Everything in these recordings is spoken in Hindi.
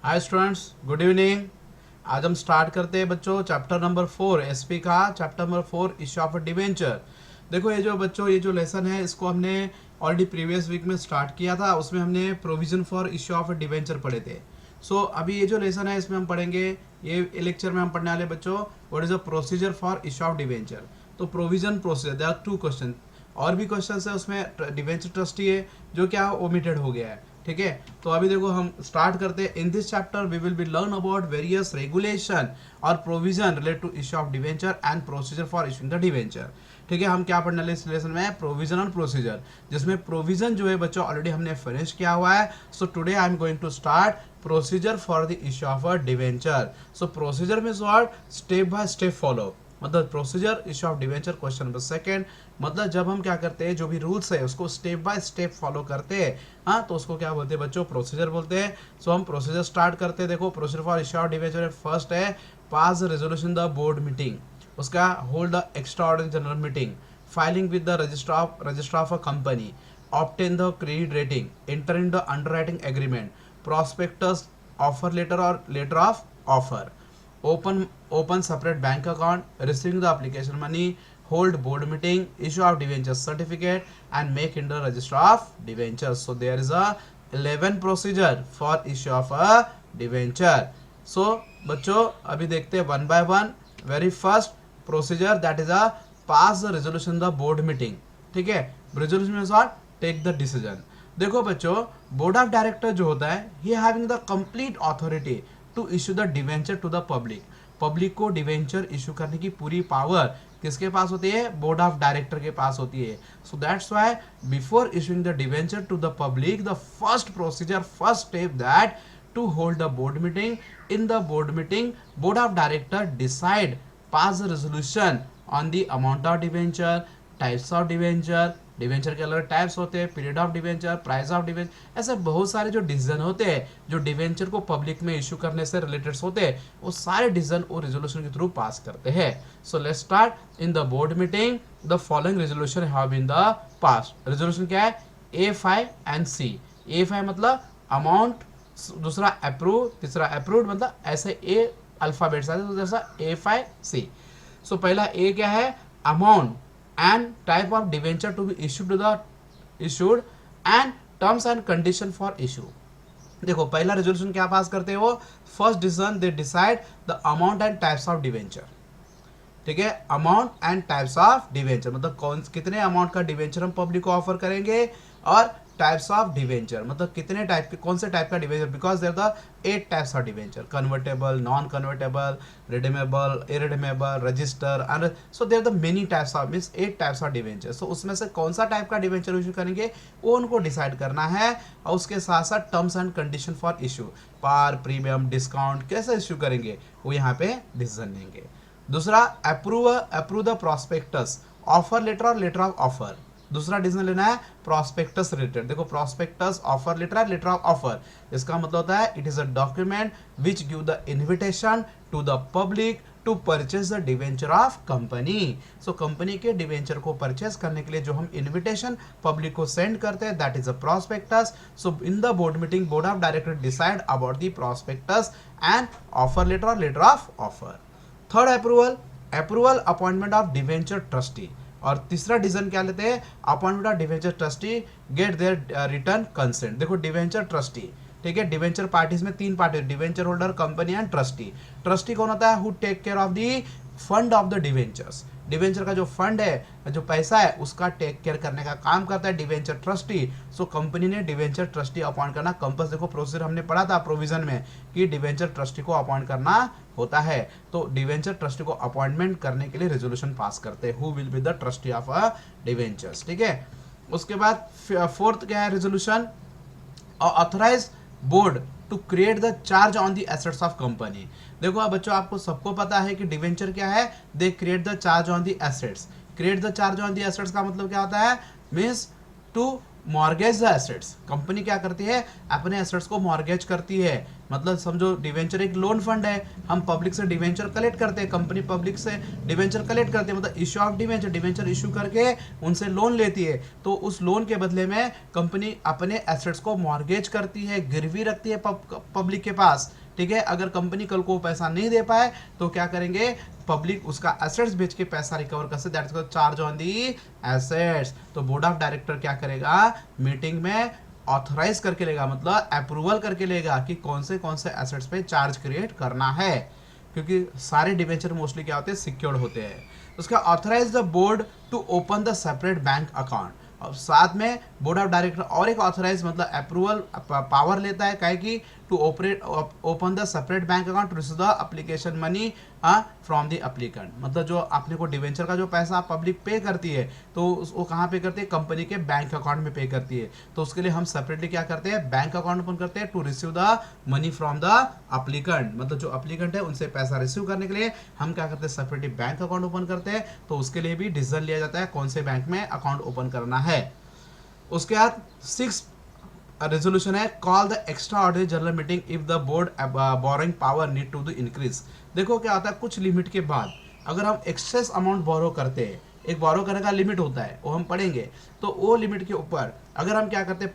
Hi students, good evening. आज हम स्टार्ट करते हैं बच्चों चैप्टर नंबर 4 एसपी का। Chapter number 4 issue of debenture. देखो ये जो बच्चों ये जो लेसन है इसको हमने ऑलरेडी प्रीवियस वीक में स्टार्ट किया था। उसमें हमने provision for issue of debenture पढ़े थे। अभी ये जो लेसन है इसमें हम पढ़ेंगे, ये लेक्चर में हम पढ़ने वाले बच्चों what is the procedure for issue of debenture. तो provision procedure, there are 2 question. और भी क्वेश्चन है उसमें। डिवेंचर ट्रस्टी है जो क्या ओमिटेड हो गया है, ठीक है। तो अभी देखो हम स्टार्ट करते हैं। In this chapter we will be learn about various regulation और provision related to issue of debenture and procedure for issuing the debenture. ठीक है, हम क्या पढ़ने वाले इस लेसन में? प्रोविजन और प्रोसीजर, जिसमें प्रोविजन जो है बच्चों ऑलरेडी हमने फिनिश किया हुआ है। So today I am going to start procedure for the issue of a debenture. So procedure में स्टेप बाय स्टेप फॉलो, मतलब procedure issue of debenture question number second. मतलब जब हम क्या करते हैं, जो भी रूल्स है उसको स्टेप बाय स्टेप फॉलो करते हैं, हाँ, तो उसको क्या बोलते हैं बच्चों? प्रोसीजर बोलते हैं। हम प्रोसीजर स्टार्ट करते हैं। देखो procedure for issue of debenture first है pass resolution the board meeting, उसका hold the extraordinary general meeting, filing with the register of a company, obtain the credit rating, enter in the underwriting agreement, prospectus, offer letter और letter of offer, open separate bank account, receiving the application money, hold board meeting, issue of debenture certificate and make in the register of debentures. So there is a 11 procedure for issue of a debenture. So बच्चों अभी देखते हैं one by one. Very first procedure that is a pass the resolution the board meeting. ठीक है, रेजोल्यूशन में सॉर्ट टेक द डिसीजन। देखो बच्चों, बोर्ड ऑफ डायरेक्टर जो होता है ही having the complete authority to issue the debenture to the public. Public को डिवेंचर इशू करने की पूरी पावर किसके पास होती है? बोर्ड ऑफ डायरेक्टर के पास होती है। So that's why before issuing the debenture to the public, the first procedure, first step that to hold the board meeting. In the board meeting, board of director decide, pass a resolution on the amount of debenture, types of debenture, debenture के अलग टाइप्स होते हैं, period of debenture, price of debenture, ऐसे बहुत सारे जो डिसीजन होते हैं जो डिवेंचर को पब्लिक में इशू करने से रिलेटेड होते हैं, वो सारे डिसीजन वो रेजोल्यूशन के थ्रू पास करते हैं। So let's start. In the board meeting the following resolution have been the pass. Resolution क्या है? A5 and C। A5 मतलब अमाउंट, दूसरा अप्रूव, तीसरा अप्रूव्ड, मतलब ऐसे ए अल्फाबेट्स आते हैं, तो जैसा A5C। सो पहला ए क्या है? Amount and type of debenture to be issued and terms and condition for issue. देखो पहला रेजोल्यूशन क्या पास करते हैं वो? First decision the decide the amount and types of debenture. ठीक है, amount and types of debenture मतलब कितने अमाउंट का डिवेंचर हम पब्लिक को ऑफर करेंगे, और टाइप्स ऑफ डिवेंचर मतलब कितने टाइप के, कौन से टाइप का debenture, because there the 8 types of debenture, convertible, non convertible, redeemable, irredeemable, register, and so there the many types of, means 8 types of debenture. So उसमें से कौन सा टाइप का डिवेंचर इशू करेंगे वो उनको डिसाइड करना है, और उसके साथ साथ terms and condition for issue, par, premium, discount कैसे इशू करेंगे वो यहाँ पे डिसीजन लेंगे। दूसरा approve the prospectus, offer letter और लेटर ऑफ ऑफर। दूसरा डिसीजन लेना है प्रॉस्पेक्टस रिलेटेड। देखो प्रॉस्पेक्टस, ऑफर लेटर है, लेटर ऑफ ऑफर, इसका मतलब होता है it is a document which give the invitation to the public to purchase the debenture of company. So company के डिवेंचर को परचेज करने के लिए जो हम इन्विटेशन पब्लिक को सेंड करते हैं that is a prospectus. So in the board meeting board of director decide about the prospectus and offer letter और letter of offer. Third approval appointment of debenture trustee. और तीसरा डिसीजन क्या लेते हैं? Appointment of debenture trustee, get their return consent. देखो डिवेंचर ट्रस्टी, ठीक है, डिवेंचर पार्टीज में 3 party, debenture holder, company and trustee. Trustee कौन होता है? Who take care of the fund of the debentures. Debenture का जो फंड है, जो पैसा है, उसका टेक केयर करने का काम करता है डिवेंचर ट्रस्टी। सो कंपनी ने डिवेंचर ट्रस्टी अपॉइंट करना कंपल्स। देखो प्रोसीजर हमने पढ़ा था प्रोविजन में कि डिवेंचर ट्रस्टी को अपॉइंट करना होता है, तो डिवेंचर ट्रस्टी को अपॉइंटमेंट करने के लिए रेजोल्यूशन पास करते हैं, who will be the trustee of a debentures. ठीक है, उसके बाद फोर्थ क्या है resolution? Authorise board to create the charge on the assets of company. देखो अब बच्चों आपको सबको पता है कि डिवेंचर क्या है? They create the charge on the assets. Create the charge on the assets का मतलब क्या होता है? Means to mortgage the assets, company क्या करती है, अपने एसेट्स को मॉर्गेज करती है। मतलब समझो डिवेंचर एक लोन फंड है, हम पब्लिक से डिवेंचर कलेक्ट करते हैं, कंपनी पब्लिक से डिवेंचर कलेक्ट करती है, मतलब issue of debenture, debenture issue करके उनसे लोन लेती है। तो उस लोन के बदले में कंपनी अपने एसेट्स को मॉर्गेज करती है, गिरवी रखती है पब्लिक के पास। ठीक है, अगर कंपनी कल को पैसा नहीं दे पाए तो क्या करेंगे, पब्लिक उसका एसेट्स बेच के पैसा रिकवर कर सकते, that is charge on the assets. तो बोर्ड ऑफ डायरेक्टर क्या करेगा, मीटिंग में ऑथराइज करके लेगा, मतलब अप्रूवल करके लेगा कि कौन से एसेट्स पे चार्ज क्रिएट करना है, क्योंकि सारे डिवेंचर मोस्टली क्या होते हैं, सिक्योर्ड होते हैं। उसका authorise the board to open the separate bank account, और साथ में बोर्ड ऑफ डायरेक्टर और एक ऑथराइज मतलब अप्रूवल पावर लेता है, काहे की to operate open the separate bank account to receive the application money from the applicant. मतलब जो आपने को डिवेंचर का जो पैसा पब्लिक पे करती है तो वो कहाँ पे करती है, कंपनी के बैंक अकाउंट में पे करती है। तो उसके लिए हम सेपरेटली क्या करते हैं, बैंक अकाउंट ओपन करते हैं to receive the money from the applicant. मतलब जो एप्लीकेंट है उनसे पैसा रिसीव करने के लिए हम क्या करते हैं, सेपरेटली बैंक अकाउंट ओपन करते हैं। तो उसके लिए भी डिसीजन लिया जाता है कौन से बैंक में अकाउंट ओपन करना है। उसके बाद 6 रेजोल्यूशन है, call the extra ordinary general meeting if the board borrowing power need to the increase. देखो क्या होता है, कुछ लिमिट के बाद अगर हम एक्सेस अमाउंट बोरो करते हैं, एक बोरो करने का लिमिट होता है वो हम पढ़ेंगे, तो वो लिमिट के ऊपर अगर हम क्या करते हैं,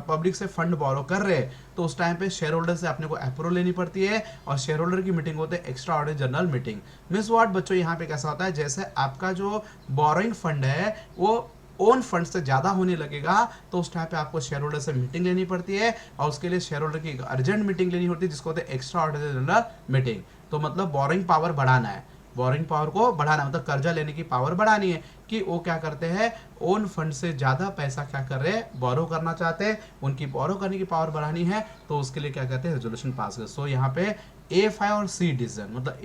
पब्लिक से फंड बोरो कर रहे हैं, तो उस टाइम पे शेयर होल्डर से अपने को अप्रूवल लेनी पड़ती है, और शेयर होल्डर की मीटिंग होती है extra ordinary general meeting. Means what बच्चों, यहाँ पे कैसा होता है, जैसे आपका जो बोरोइंग फंड है वो ओन फंड से ज़्यादा होने लगेगा, तो उस टाइम पे आपको शेयर होल्डर से मीटिंग लेनी पड़ती है, और उसके लिए शेयर होल्डर की अर्जेंट मीटिंग लेनी होती है, जिसको होते हैं एक्स्ट्रा ऑर्डिनरी जनरल मीटिंग। तो मतलब बोरिंग पावर बढ़ाना है, बोरिंग पावर को बढ़ाना मतलब कर्जा लेने की पावर बढ़ानी है, कि वो क्या करते हैं, ओन फंड से ज़्यादा पैसा क्या कर रहे हैं, बोरो करना चाहते हैं, उनकी बोरो करने की पावर बढ़ानी है। तो उसके लिए क्या कहते हैं, रेजोल्यूशन पास कर। सो यहाँ पे A5 और C डिसीजन, मतलब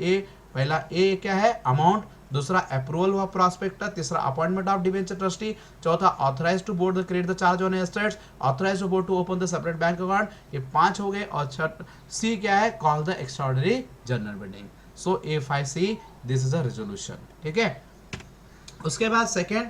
पहला ए क्या है, अमाउंट, दूसरा अप्रूवल हुआ प्रॉस्पेक्टर, तीसरा अपॉइंटमेंट ऑफ डिवेंचर ट्रस्टी, चौथा authorise to board the create the charge on assets, authorise to board to open the separate bank account, ये 5 हो गए। और सी क्या है, call the extraordinary general meeting. So A5C this is a resolution. ठीक है, उसके बाद second,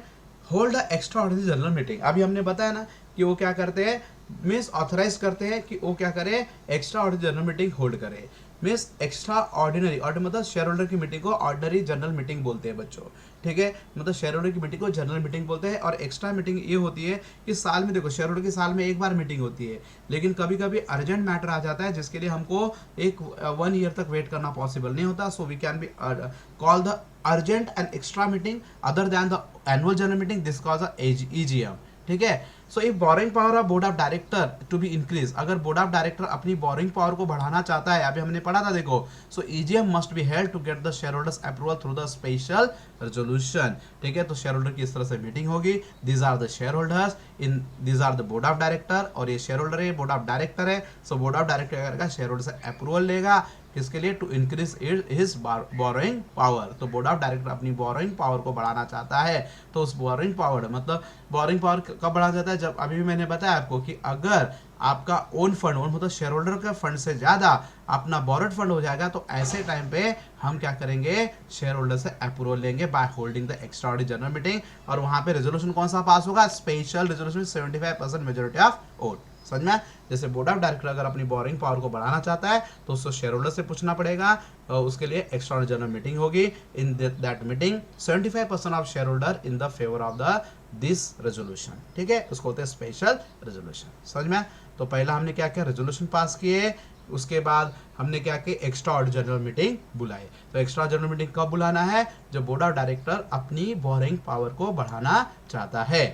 hold the extra ordinary general meeting. अभी हमने बताया ना कि वो क्या करते हैं, मीन्स ऑथराइज करते हैं कि वो क्या करे, extra ordinary general meeting hold करे। मीन्स एक्स्ट्रा ऑर्डिनरी, ऑर्डिनरी मतलब शेयर होल्डर की मीटिंग को ऑर्डिनरी जनरल मीटिंग बोलते हैं बच्चों। ठीक है, मतलब शेयर होल्डर की मीटिंग को जनरल मीटिंग बोलते हैं। और एक्स्ट्रा मीटिंग ये होती है कि साल में, देखो शेयर होल्डर की साल में एक बार मीटिंग होती है, लेकिन कभी कभी अर्जेंट मैटर आ जाता है जिसके लिए हमको 1 ईयर तक वेट करना पॉसिबल नहीं होता। So we can be call the urgent and extra meeting other than the annual general meeting, this called the EGM। ठीक है, so if borrowing power of board of director to be increase, अगर बोर्ड ऑफ डायरेक्टर अपनी बोरिंग पावर को बढ़ाना चाहता है, अभी हमने पढ़ा था देखो, so EGM must be held to get the share holders approval through the special resolution. ठीक है, तो शेयर होल्डर की इस तरह से मीटिंग होगी, these are the share holders, in these are the board of director, और ये शेयर होल्डर है, बोर्ड ऑफ डायरेक्टर है। सो बोर्ड ऑफ डायरेक्टर क्या करेगा, शेयर होल्डर से अप्रूवल लेगा, किसके लिए, to increase his borrowing power. तो बोर्ड ऑफ डायरेक्टर अपनी बोरोइंग पावर को बढ़ाना चाहता है, तो उस बोरोइंग पावर, मतलब बोरोइंग पावर कब बढ़ा जाता है, जब अभी भी मैंने बताया आपको कि अगर आपका ओन फंड, ओन मतलब शेयर होल्डर का फंड से ज़्यादा अपना बोरोड फंड हो जाएगा, तो ऐसे टाइम पे हम क्या करेंगे, शेयर होल्डर से अप्रूवल लेंगे by holding the extraordinary general meeting. और वहां पे रेजोल्यूशन कौन सा पास होगा, special resolution 75% majority of vote. समझ में, जैसे बोर्ड ऑफ डायरेक्टर अगर अपनी बोरिंग पावर को बढ़ाना चाहता है तो उसको शेयर होल्डर से पूछना पड़ेगा, और उसके लिए एक्स्ट्राऑर्डिनरी जनरल मीटिंग होगी। In that meeting 75% of share holder in the favour of the this resolution. ठीक है, उसको होते हैं स्पेशल रेजोल्यूशन। समझ में, तो पहला हमने क्या किया, रेजोल्यूशन पास किए, उसके बाद हमने क्या किया, एक्स्ट्रा ऑर्डिनरी जनरल मीटिंग बुलाई। तो एक्स्ट्रा जनरल मीटिंग कब बुलाना है, जब बोर्ड ऑफ डायरेक्टर अपनी बोरिंग पावर को बढ़ाना चाहता है।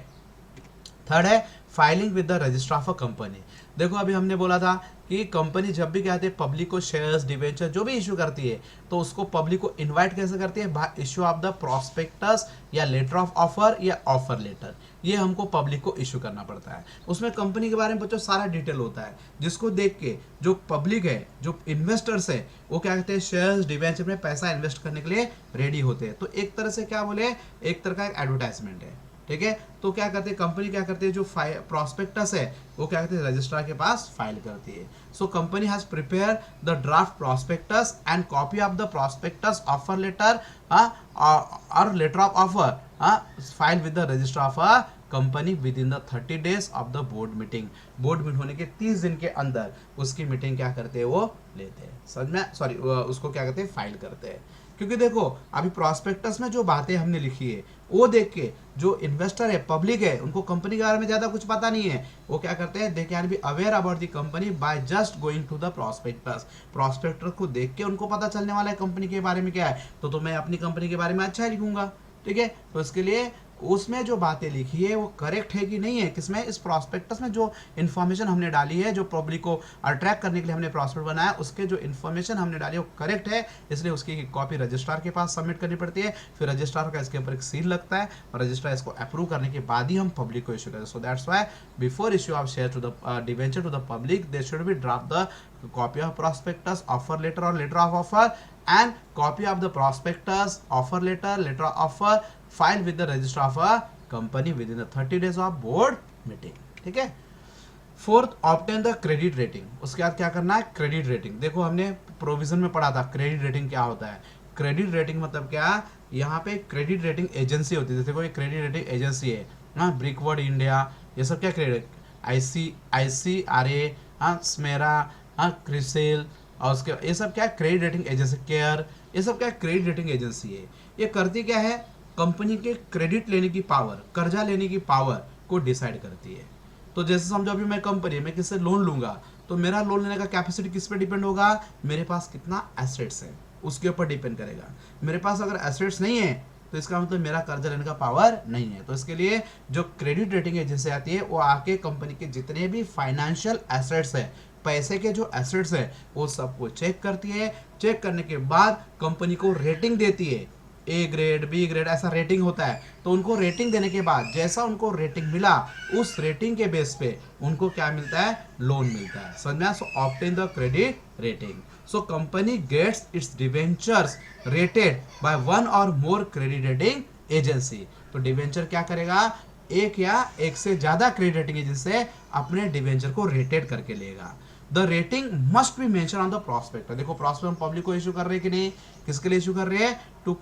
थर्ड है filing with the registrar of a company. देखो अभी हमने बोला था कि कंपनी जब भी कहते हैं पब्लिक को शेयर्स, डिवेंचर जो भी इशू करती है, तो उसको पब्लिक को इनवाइट कैसे करती है, bye issue of the prospectus या लेटर ऑफ ऑफर या ऑफर लेटर, ये हमको पब्लिक को इशू करना पड़ता है। उसमें कंपनी के बारे में बच्चों सारा डिटेल होता है, जिसको देख के जो पब्लिक है, जो इन्वेस्टर्स है, वो क्या कहते हैं, शेयर्स, डिवेंचर में पैसा इन्वेस्ट करने के लिए रेडी होते हैं। तो एक तरह से क्या बोले, एक तरह का एक एडवर्टाइजमेंट है। ठीक है, तो क्या करते हैं, कंपनी क्या करती है, जो प्रॉस्पेक्टस है वो क्या करते हैं, रजिस्ट्रार के पास फाइल करती है। So company has prepare the draft prospectus and copy of the prospectus, offer letter और letter of offer file with the registrar of company within the 30 days of the board meeting, board meet होने के 30 दिन के अंदर उसकी मीटिंग क्या करते हैं, वो लेते हैं। समझ में, सॉरी, उसको क्या कहते हैं, फाइल करते हैं। क्योंकि देखो अभी प्रॉस्पेक्टस में जो बातें हमने लिखी है वो देख के जो इन्वेस्टर है, पब्लिक है, उनको कंपनी के बारे में ज्यादा कुछ पता नहीं है, वो क्या करते हैं, they can be aware about the company by just going to the prospectus. Prospectus को देख के उनको पता चलने वाला है कंपनी के बारे में क्या है, तो मैं अपनी कंपनी के बारे में अच्छा ही लिखूंगा। ठीक है, तो इसके लिए उसमें जो बातें लिखी है वो करेक्ट है कि नहीं है, किसमें, इस प्रॉस्पेक्टस में जो इन्फॉर्मेशन हमने डाली है, जो पब्लिक को अट्रैक्ट करने के लिए हमने प्रॉस्पेक्ट बनाया, उसके जो इन्फॉर्मेशन हमने डाली है वो करेक्ट है, इसलिए उसकी कॉपी रजिस्ट्रार के पास सबमिट करनी पड़ती है। फिर रजिस्ट्रार का इसके ऊपर एक सील लगता है और रजिस्ट्रार इसको अप्रूव करने के बाद ही हम पब्लिक को इशू करते हैं। So that's why before issue of share to the debenture to the public they should be draft the copy of prospectus, offer letter or letter of offer, and copy of the prospectus, offer letter, letter of offer, file with the registrar of a company within the 30 days of board meeting। ठीक है। Fourth, obtain the credit rating. उसके बाद क्या करना है, क्रेडिट रेटिंग। देखो हमने प्रोविजन में पढ़ा था क्रेडिट रेटिंग क्या होता है। क्रेडिट रेटिंग मतलब क्या, यहाँ पे क्रेडिट रेटिंग एजेंसी होती है। देखो ये क्रेडिट रेटिंग एजेंसी है, हाँ, ब्रिकवर्ड इंडिया, ये सब क्या क्रेडिट, ICRA, हाँ, स्मेरा, हाँ, क्रिसेल, और उसके ये सब क्या क्रेडिट रेटिंग एजेंसी, केयर, ये सब क्या क्रेडिट रेटिंग एजेंसी है। ये करती क्या है, कंपनी के क्रेडिट लेने की पावर, कर्जा लेने की पावर को डिसाइड करती है। तो जैसे समझो अभी मैं कंपनी, मैं किससे लोन लूंगा, तो मेरा लोन लेने का कैपेसिटी किस पे डिपेंड होगा, मेरे पास कितना एसेट्स है उसके ऊपर डिपेंड करेगा। मेरे पास अगर एसेट्स नहीं है तो इसका मतलब मेरा कर्जा लेने का पावर नहीं है। तो इसके लिए जो क्रेडिट रेटिंग एजेंसी आती है वो आके कंपनी के जितने भी फाइनेंशियल एसेट्स है, पैसे के जो एसेट्स है, वो सबको चेक करती है। चेक करने के बाद कंपनी को रेटिंग देती है, A ग्रेड, B ग्रेड, ऐसा रेटिंग होता है। तो उनको रेटिंग देने के बाद जैसा उनको रेटिंग मिला, उस रेटिंग के बेस पे उनको क्या मिलता है, लोन मिलता है। समझ में? So obtain the credit rating. So company gets its debentures rated by one or more credit rating agency. तो डिवेंचर क्या करेगा, एक या एक से ज्यादा क्रेडिट रेटिंग एजेंसी से अपने डिवेंचर को रेटेड करके लेगा। The rating must be mention on the prospect. देखो प्रॉस्पेक्ट पब्लिक को इशू कर रहे हैं कि नहीं, किसके लिए इशू कर रहे हैं, to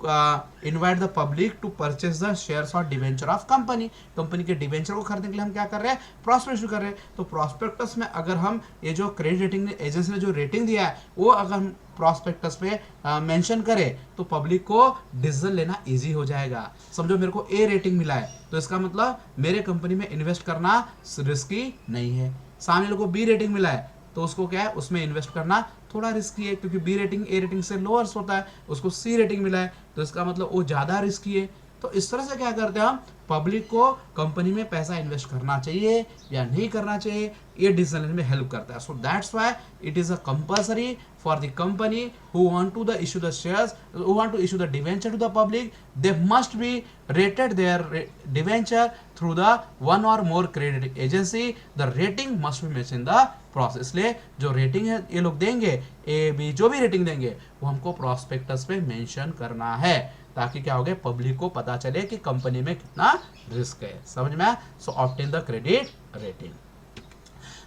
invite the public to purchase the shares और डिवेंचर ऑफ कंपनी। कंपनी के डिवेंचर को खरीदने के लिए हम क्या कर रहे हैं, प्रॉस्पेक्ट इशू कर रहे हैं। तो प्रॉस्पेक्टस में अगर हम ये जो क्रेडिट रेटिंग एजेंसी ने जो रेटिंग दिया है वो अगर हम प्रॉस्पेक्टस पे मेंशन करें तो पब्लिक को डिसीजन लेना इजी हो जाएगा। समझो मेरे को A रेटिंग मिला है तो इसका मतलब मेरे कंपनी में इन्वेस्ट करना रिस्की नहीं है। सामने लोगों को B रेटिंग मिला है तो उसको क्या है, उसमें इन्वेस्ट करना थोड़ा रिस्की है, क्योंकि B रेटिंग A रेटिंग से लोअर होता है। उसको C रेटिंग मिला है तो इसका मतलब वो ज़्यादा रिस्की है। तो इस तरह से क्या करते हैं हम, पब्लिक को कंपनी में पैसा इन्वेस्ट करना चाहिए या नहीं करना चाहिए, ये डिसीजन लेने में हेल्प करता है। So that's why it is a compulsory for the company who want to the issue the shares, who want to issue the debenture to the public, they must be rated their debenture through the one or more credit agency. The rating must be mention in the process. इसलिए जो रेटिंग है ये लोग देंगे, A B जो भी रेटिंग देंगे वो हमको प्रॉस्पेक्टस पे मेंशन करना है, ताकि क्या हो गया, पब्लिक को पता चले कि कंपनी में कितना रिस्क है। समझ में? So obtain the credit rating.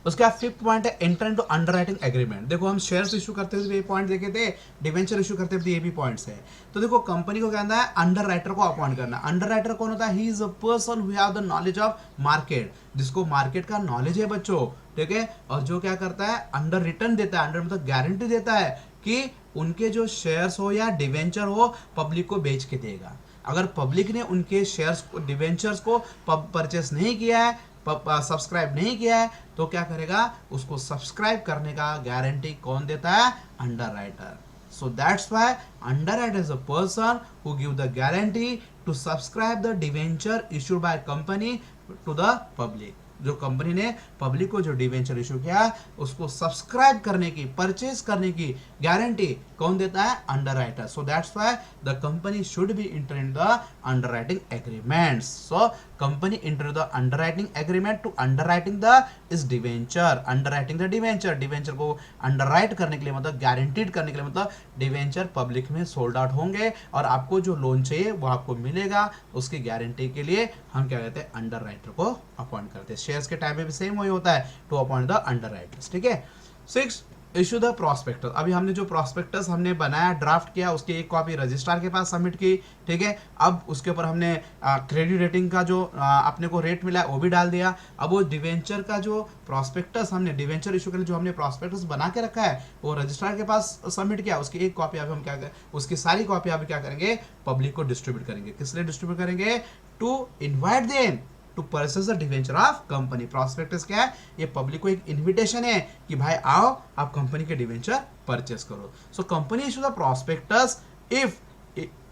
उसके बाद फिफ्थ पॉइंट है एंटर इनटू अंडरराइटिंग एग्रीमेंट। देखो हम शेयर्स इशू करते हुए ये पॉइंट देखे थे, डिवेंचर इशू करते हुए ये भी पॉइंट्स है। तो देखो कंपनी को क्या करना है, अंडरराइटर को अपॉइंट करना। अंडरराइटर कौन होता है, he is a person who have the knowledge of market, जिसको मार्केट का नॉलेज है बच्चों, ठीक है, और जो क्या करता है, अंडर रिटर्न देता है, अंडर मतलब गारंटी देता है कि उनके जो शेयर्स हो या डिवेंचर हो पब्लिक को बेच के देगा। अगर पब्लिक ने उनके शेयर्स को, डिवेंचर्स को परचेस नहीं किया है, सब्सक्राइब नहीं किया है, तो क्या करेगा, उसको सब्सक्राइब करने का गारंटी कौन देता है, underwriter. So that's why underwriter is a person who give the guarantee to subscribe the debenture issued by company to the public. जो कंपनी ने पब्लिक को जो डिवेंचर इशू किया उसको सब्सक्राइब करने की, परचेज करने की गारंटी कौन देता है, underwriter. So that's why the company should be enter in the underwriting agreements. So company enter the underwriting agreement to underwriting the इस debenture, underwriting the debenture, debenture को अंडरराइट करने के लिए मतलब गारंटीड करने के लिए, मतलब डिवेंचर पब्लिक में सोल्ड आउट होंगे और आपको जो लोन चाहिए वो आपको मिलेगा। उसकी गारंटी के लिए हम क्या कहते हैं, अंडरराइटर को अपॉइंट करते हैं। शेयर्स के टाइम में भी सेम वही होता है, टू अपॉइंट द अंडरराइटर्स। ठीक है। 6 इशू द प्रॉस्पेक्टस। अभी हमने जो प्रॉस्पेक्टस हमने बनाया, ड्राफ्ट किया, उसकी एक कॉपी रजिस्ट्रार के पास सबमिट की, ठीक है। अब उसके ऊपर हमने क्रेडिट रेटिंग का जो अपने को रेट मिला है वो भी डाल दिया। अब वो डिवेंचर का जो प्रॉस्पेक्टस हमने डिवेंचर इशू के लिए जो हमने प्रॉस्पेक्टस बना के रखा है वो रजिस्ट्रार के पास सबमिट किया, उसकी एक कॉपी अभी हम क्या करें, उसकी सारी कॉपी अभी क्या करेंगे, पब्लिक को डिस्ट्रीब्यूट करेंगे। किस लिए डिस्ट्रीब्यूट करेंगे? To invite them to purchase the debenture of company. Prospectus क्या है? ये पब्लिक को एक इनविटेशन है कि भाई आओ आप कंपनी के डिवेंचर परचेस करो। So company issue the prospectus if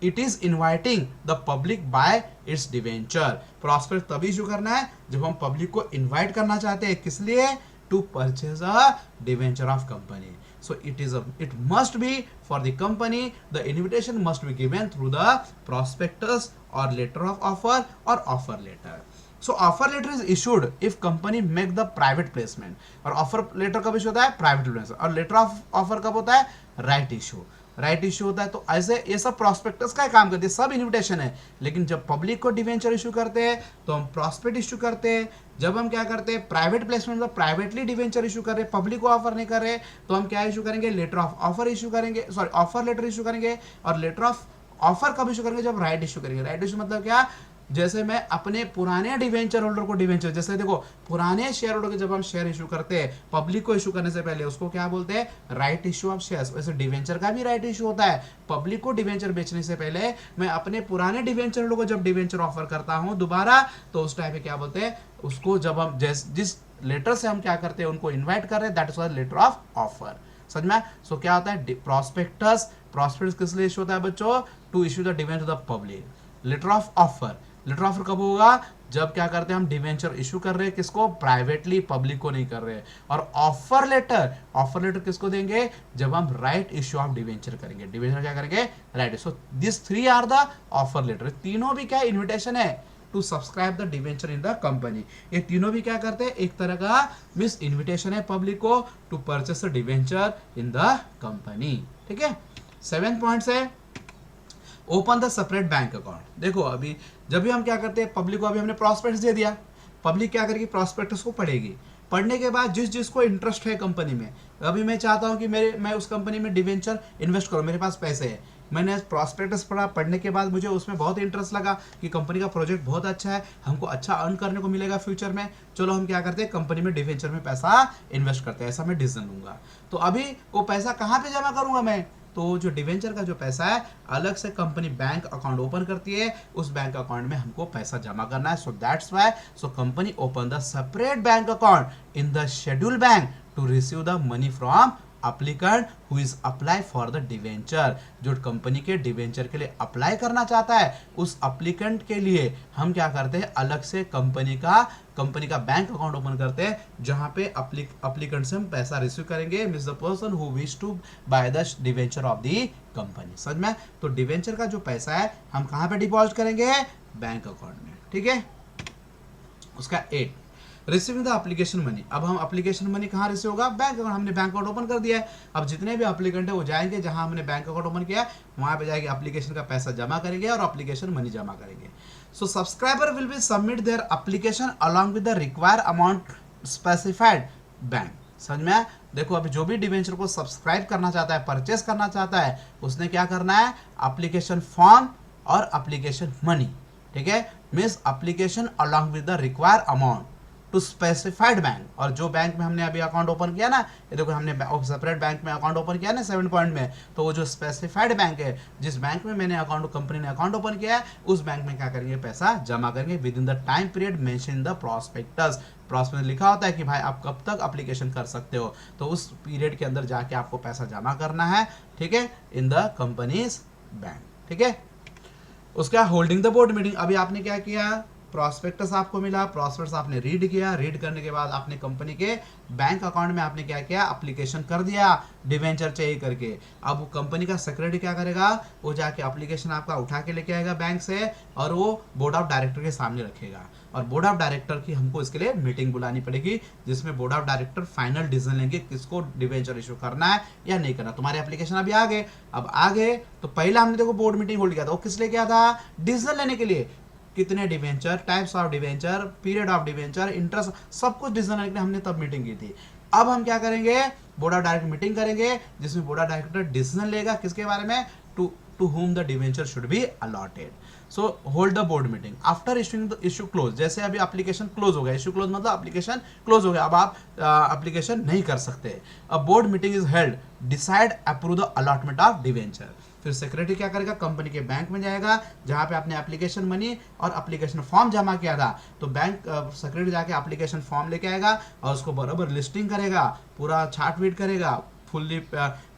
it is inviting the public bye it's debenture. Prospect तभी इशू करना है जब हम पब्लिक को इनवाइट करना चाहते हैं, किस लिए? To purchase a debenture of company. So it must be for the company, the invitation must be given through the prospectus or letter of offer or offer letter. So offer letter is issued if company make the private placement, और offer letter कब इशू होता है? Private placement। और letter of offer कब होता है? Right issue. राइट इशू होता है। तो ऐसे ये सब प्रॉस्पेक्टस का काम करती है, सब इन्विटेशन है। लेकिन जब पब्लिक को डिवेंचर इशू करते हैं तो हम प्रॉस्पेक्ट इशू करते हैं। जब हम क्या करते हैं, प्राइवेट प्लेसमेंट में प्राइवेटली डिवेंचर इशू कर रहे, पब्लिक को ऑफर नहीं कर रहे, तो हम क्या इशू करेंगे? लेटर ऑफ ऑफर इशू करेंगे, सॉरी ऑफर लेटर इशू करेंगे। और लेटर ऑफ ऑफर कब इशू करेंगे? जब राइट इशू करेंगे। राइट इशू मतलब क्या? जैसे मैं अपने पुराने डिवेंचर होल्डर को डिवेंचर, जैसे देखो पुराने शेयर होल्डर के जब हम शेयर इशू करते हैं पब्लिक को इशू करने से पहले, उसको क्या बोलते हैं? Right issue of shares. वैसे डिवेंचर का भी राइट इशू होता है। पब्लिक को डिवेंचर बेचने से पहले मैं अपने पुराने डिवेंचर होल्डर को जब डिवेंचर ऑफर करता हूं दोबारा, तो उस टाइम पे क्या बोलते हैं उसको? जब हम जिस लेटर से हम क्या करते हैं उनको इन्वाइट कर रहे हैं, that is letter of offer. समझ में? सो क्या होता है? प्रॉस्पेक्टस। प्रॉस्पेक्टस किस लिए इशू होता है बच्चों? To issue the debenture to the public. Letter of offer, letter offer कब होगा? जब क्या करते हैं हम डिवेंचर इशू कर रहे हैं, किसको? प्राइवेटली, पब्लिक को नहीं कर रहे हैं। और ऑफर लेटर, ऑफर लेटर किसको देंगे? जब हम राइट इशू ऑफ डिवेंचर करेंगे। डिवेंचर क्या करेंगे? Right. So this three are the offer letter. तीनों भी क्या इन्विटेशन है to subscribe the debenture in the company. ये तीनों भी क्या करते हैं? एक तरह का मिस इन्विटेशन है पब्लिक को to purchase the debenture in the company. ठीक है। 7 पॉइंट्स है। Open the separate bank account. देखो अभी जब भी हम क्या करते हैं, पब्लिक को अभी हमने प्रॉस्पेक्टस दे दिया, पब्लिक क्या करेगी? प्रॉस्पेक्टस को पढ़ेगी। पढ़ने के बाद जिस जिसको इंटरेस्ट है कंपनी में, अभी मैं चाहता हूं कि मैं उस कंपनी में डिवेंचर इन्वेस्ट करूं, मेरे पास पैसे है, मैंने प्रॉस्पेक्टस पढ़ा, पढ़ने के बाद मुझे उसमें बहुत इंटरेस्ट लगा कि कंपनी का प्रोजेक्ट बहुत अच्छा है, हमको अच्छा अर्न करने को मिलेगा फ्यूचर में, चलो हम क्या करते हैं कंपनी में डिवेंचर में पैसा इन्वेस्ट करते हैं, ऐसा मैं डिसीजन लूंगा। तो अभी वो पैसा कहाँ पे जमा करूंगा मैं? तो जो डिवेंचर का जो पैसा है अलग से कंपनी बैंक अकाउंट ओपन करती है, उस बैंक अकाउंट में हमको पैसा जमा करना है। So that's why so company open the separate bank account in the schedule bank to receive the money from applicant who is apply for the debenture. जो कंपनी के डिवेंचर के लिए अप्लाई करना चाहता है उस अप्लीकेंट के लिए हम क्या करते हैं? अलग से कंपनी का बैंक अकाउंट ओपन करते हैं जहां पे अप्लीकेंट से हम पैसा रिसीव करेंगे, means the person who wish to buy the debenture of the company. समझ में? तो डिवेंचर का जो पैसा है हम कहां पे डिपॉजिट करेंगे? बैंक अकाउंट में। ठीक है। उसका 8 रिसीविंग द एप्लीकेशन मनी। अब हम एप्लीकेशन मनी कहाँ रिसीव होगा? Bank account. हमने बैंक अकाउंट ओपन कर दिया है। अब जितने भी एप्लीकेंट है वो जाएंगे जहां हमने बैंक अकाउंट ओपन किया है, वहां पे जाएंगे, एप्लीकेशन का पैसा जमा करेंगे और एप्लीकेशन मनी जमा करेंगे। So subscriber will be submit their application along with the required amount specified bank. समझ में? देखो अभी जो भी डिवेंचर को सब्सक्राइब करना चाहता है, परचेस करना चाहता है, उसने क्या करना है? एप्लीकेशन फॉर्म और एप्लीकेशन मनी। ठीक है। Means application along with the required amount to specified bank. और जो बैंक में हमने अभी अकाउंट ओपन किया ना, ये देखो हमने सेपरेट बैंक में अकाउंट ओपन किया ना 7 पॉइंट में, तो वो जो स्पेसिफाइड बैंक है, जिस बैंक में मैंने अकाउंट कंपनी ने अकाउंट ओपन किया है, उस बैंक में क्या करेंगे? पैसा जमा करेंगे with in the time period mention in the prospectus. Prospectus में लिखा होता है कि भाई आप कब तक एप्लीकेशन कर सकते हो, तो उस पीरियड के अंदर जाके आपको पैसा जमा करना है। ठीक है। In the companies bank. ठीक है। उसका होल्डिंग द बोर्ड मीटिंग। अभी आपने क्या किया? प्रॉस्पेक्टस आपको मिला, प्रॉस्पेक्टस आपने रीड किया, रीड करने के बाद आपने कंपनी के बैंक अकाउंट में आपने क्या किया? एप्लीकेशन कर दिया डिवेंचर चाहिए करके। अब कंपनी का सेक्रेटरी क्या करेगा? वो जाके एप्लीकेशन आपका उठा के लेके आएगा बैंक से और वो बोर्ड ऑफ डायरेक्टर के सामने रखेगा। और बोर्ड ऑफ डायरेक्टर की हमको इसके लिए मीटिंग बुलानी पड़ेगी, जिसमें board of director final decision लेंगे किसको डिवेंचर इशू करना है या नहीं करना। तुम्हारे एप्लीकेशन अभी आ गए, अब आ गए तो पहले हमने देखो बोर्ड मीटिंग होल्ड किया था, वो किस लिए किया था? डिसीजन लेने के लिए। कितने debenture, types of debenture, period of debenture, interest, सब कुछ डिसीजन लेने के लिए हमने तब मीटिंग की थी। अब हम क्या करेंगे? बोर्ड ऑफ डायरेक्टर मीटिंग करेंगे जिसमें बोर्ड ऑफ डायरेक्टर डिसीजन लेगा किसके बारे में, to whom the debenture should be allotted. So hold the board meeting after issuing the issue close. जैसे अभी एप्लीकेशन क्लोज हो गया, इश्यू क्लोज मतलब एप्लीकेशन क्लोज हो गया, अब आप एप्लीकेशन नहीं कर सकते. A board meeting is held, decide approve the allotment of debenture. फिर सेक्रेटरी क्या करेगा, कंपनी के बैंक में जाएगा जहां पे आपने एप्लीकेशन मनी और एप्लीकेशन फॉर्म जमा किया था, तो बैंक सेक्रेटरी जाके एप्लीकेशन फॉर्म लेके आएगा और उसको बराबर लिस्टिंग करेगा, पूरा छाटबीट करेगा, फुल्ली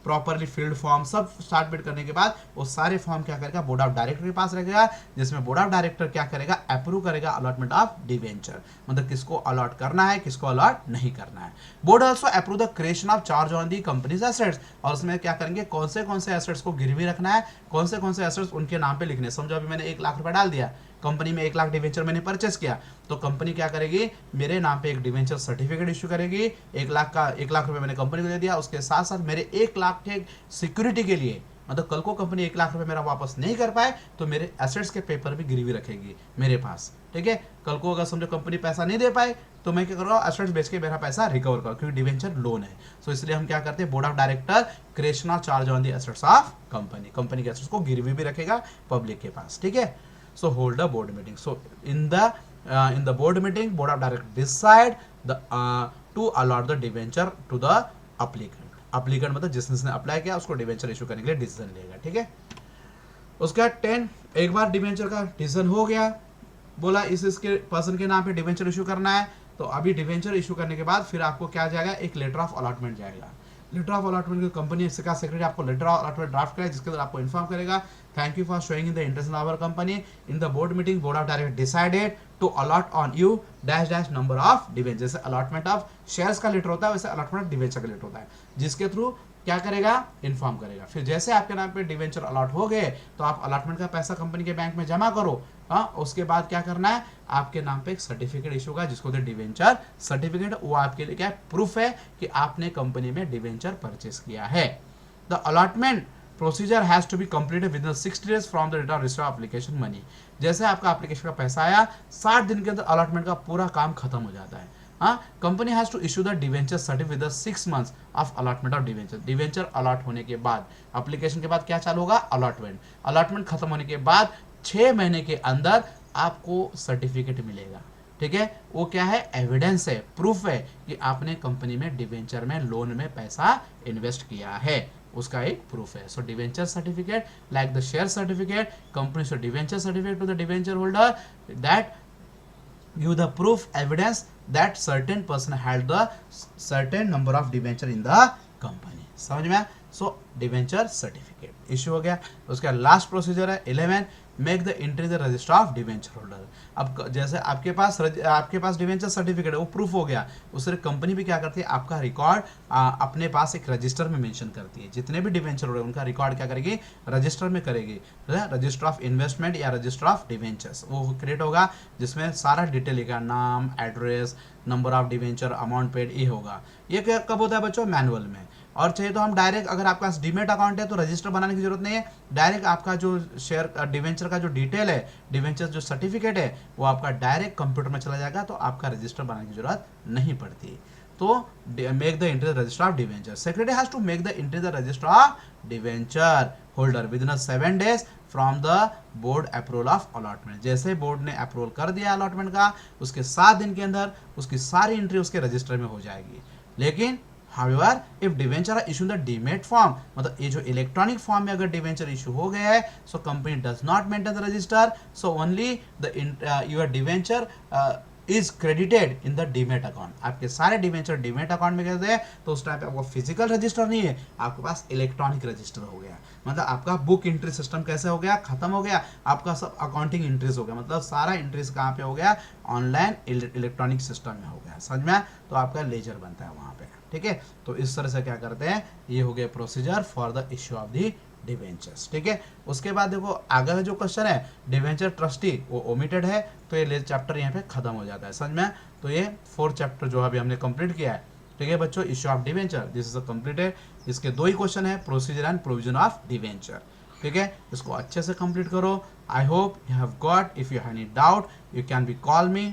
प्रॉपरली फिल्ड फॉर्म सब स्टार्ट करने के बाद वो सारे फॉर्म क्या करेगा, बोर्ड ऑफ डायरेक्टर के पास रखेगा, जिसमें बोर्ड ऑफ डायरेक्टर क्या करेगा, अप्रूव करेगा अलॉटमेंट ऑफ डिवेंचर, मतलब किसको अलॉट करना है किसको अलॉट नहीं करना है. Board also approve the creation of charge on the companies assets, और उसमें क्या करेंगे, कौन से एसेट्स को गिरवी रखना है, कौन से एसेट्स उनके नाम पे लिखने. समझो अभी मैंने 1 लाख रुपए डाल दिया, कंपनी में 1 लाख डिवेंचर मैंने परचेस किया, तो कंपनी क्या करेगी, मेरे नाम पे एक डिवेंचर सर्टिफिकेट इशू करेगी, 1 लाख रुपए मैंने कंपनी को दे दिया, उसके साथ साथ मेरे 1 लाख के सिक्योरिटी के लिए, मतलब कल को कंपनी 1 लाख रुपए मेरा वापस नहीं कर पाए तो मेरे एसेट्स के पेपर भी गिरवी रखेगी मेरे पास. ठीक है, कल को अगर समझो कंपनी पैसा नहीं दे पाए तो मैं क्या कर रहा हूँ, एसेट्स बेच के मेरा पैसा रिकवर करूँ, क्योंकि डिवेंचर लोन है. सो इसलिए हम क्या करते हैं, board of director creation of charge on the assets of company के एसेट्स को गिरवी भी रखेगा पब्लिक के पास. ठीक है, so hold the board meeting. So in the board meeting, board of directors decide to allot the debenture to the applicant मतलब जिसने अप्लाई किया उसको डिवेंचर इशू करने के लिए डिसीजन लेगा. ठीक है, उसके बाद 10, एक बार डिवेंचर का डिसीजन हो गया, बोला इसके पर्सन के नाम पे डिवेंचर इशू करना है, तो अभी डिवेंचर इशू करने के बाद फिर आपको क्या जाएगा, एक लेटर ऑफ अलॉटमेंट जाएगा. लेटर ऑफ अलॉटमेंट की कंपनी का सेक्रेटरी आपको लेटर ऑफ अलॉटमेंट ड्राफ्ट करेगा, जिसके अंदर आपको इन्फॉर्म करेगा, thank you for showing in the interest of our company in the board meeting, board of director decided to allot on you dash dash number of debenture. जैसे अलॉटमेंट ऑफ शेयर्स का लेटर होता है वैसे अलॉटमेंट ऑफ डिवेंचर का लेटर होता है, जिसके थ्रू क्या करेगा, इन्फॉर्म करेगा. फिर जैसे आपके नाम पे डिवेंचर अलॉट हो गए तो आप अलॉटमेंट का पैसा कंपनी के बैंक में जमा करो. हाँ, उसके बाद क्या करना है, आपके नाम पे एक सर्टिफिकेट इशू होगा जिसको डिवेंचर सर्टिफिकेट, वो आपके लिए क्या प्रूफ है कि आपने कंपनी में डिवेंचर परचेस किया है. The allotment procedure has to be completed within 60 days from the date of register application money. जैसे आपका एप्लीकेशन का पैसा आया 60 दिन के अंदर अलॉटमेंट का पूरा काम खत्म हो जाता है. हाँ, company has to issue the debenture certificate with 6 months of allotment of debenture. Debenture allot होने के बाद एप्लीकेशन के बाद क्या चालू होगा, अलॉटमेंट खत्म होने के बाद 6 महीने के अंदर आपको सर्टिफिकेट मिलेगा. ठीक है, वो क्या है, एविडेंस है, प्रूफ है कि आपने कंपनी में डिवेंचर में लोन में पैसा इन्वेस्ट किया है, उसका एक प्रूफ है. So debenture certificate like the share certificate, company so debenture certificate to the debenture holder that give the proof evidence that certain person held the certain number of debenture in the company. समझ में? सो डिवेंचर सर्टिफिकेट इशू हो गया. उसका लास्ट प्रोसीजर है 11, make the entry the register of debenture holder. अब जैसे आपके पास डिवेंचर सर्टिफिकेट है, वो प्रूफ हो गया, उससे कंपनी भी क्या करती है, आपका रिकॉर्ड अपने पास एक रजिस्टर में मेंशन करती है. जितने भी डिवेंचर होल्डर उनका रिकॉर्ड क्या करेगी, रजिस्टर में करेगी. रजिस्टर ऑफ इन्वेस्टमेंट या रजिस्टर ऑफ डिवेंचर्स वो क्रिएट होगा, जिसमें सारा डिटेल लिखा, नाम, address, number of debenture, amount paid, ये होगा. ये कब होता है बच्चों, मैनुअल में. और चाहिए तो हम डायरेक्ट, अगर आपके पास डीमेट अकाउंट है तो रजिस्टर बनाने की जरूरत नहीं है, डायरेक्ट आपका जो शेयर डिवेंचर का जो डिटेल है, डिवेंचर जो सर्टिफिकेट है, वो आपका डायरेक्ट कंप्यूटर में चला जाएगा, तो आपका रजिस्टर बनाने की जरूरत नहीं पड़ती. तो make the entry the register of debenture. Secretary has to make the entry the register of debenture holder within 7 days from the board approval of allotment. जैसे बोर्ड ने अप्रूवल कर दिया अलॉटमेंट का, उसके 7 दिन के अंदर उसकी सारी एंट्री उसके रजिस्टर में हो जाएगी. लेकिन however if debenture are issued in the demat form, मतलब ये जो इलेक्ट्रॉनिक फॉर्म में अगर डिवेंचर इशू हो गया है, so company does not maintain the register, so only the your debenture is credited in the demat account. आपके सारे डिवेंचर डीमेट अकाउंट में कहते हैं, तो उस टाइम पे आपको फिजिकल रजिस्टर नहीं है, आपके पास इलेक्ट्रॉनिक रजिस्टर हो गया. मतलब आपका बुक एंट्री सिस्टम कैसे हो गया, खत्म हो गया, आपका सब अकाउंटिंग एंट्रीज हो गया, मतलब सारा एंट्रीज कहाँ पे हो गया, ऑनलाइन इलेक्ट्रॉनिक सिस्टम में हो गया. समझ में? तो आपका लेजर बनता है वहाँ पे. ठीक है, तो इस तरह से क्या करते हैं, ये हो गया procedure for the issue of the debentures. ठीक है, उसके बाद देखो आगे का जो क्वेश्चन है, डिवेंचर ट्रस्टी, वो ओमिटेड है, तो ये चैप्टर यहाँ पे खत्म हो जाता है. समझ में? तो ये 4 चैप्टर जो अभी हमने कंप्लीट किया है. ठीक है बच्चों, issue of debenture this is completed. इसके 2 ही क्वेश्चन है, procedure and provision of debenture. ठीक है, इसको अच्छे से कंप्लीट करो. I hope you have got. If you have any doubt you can be call me.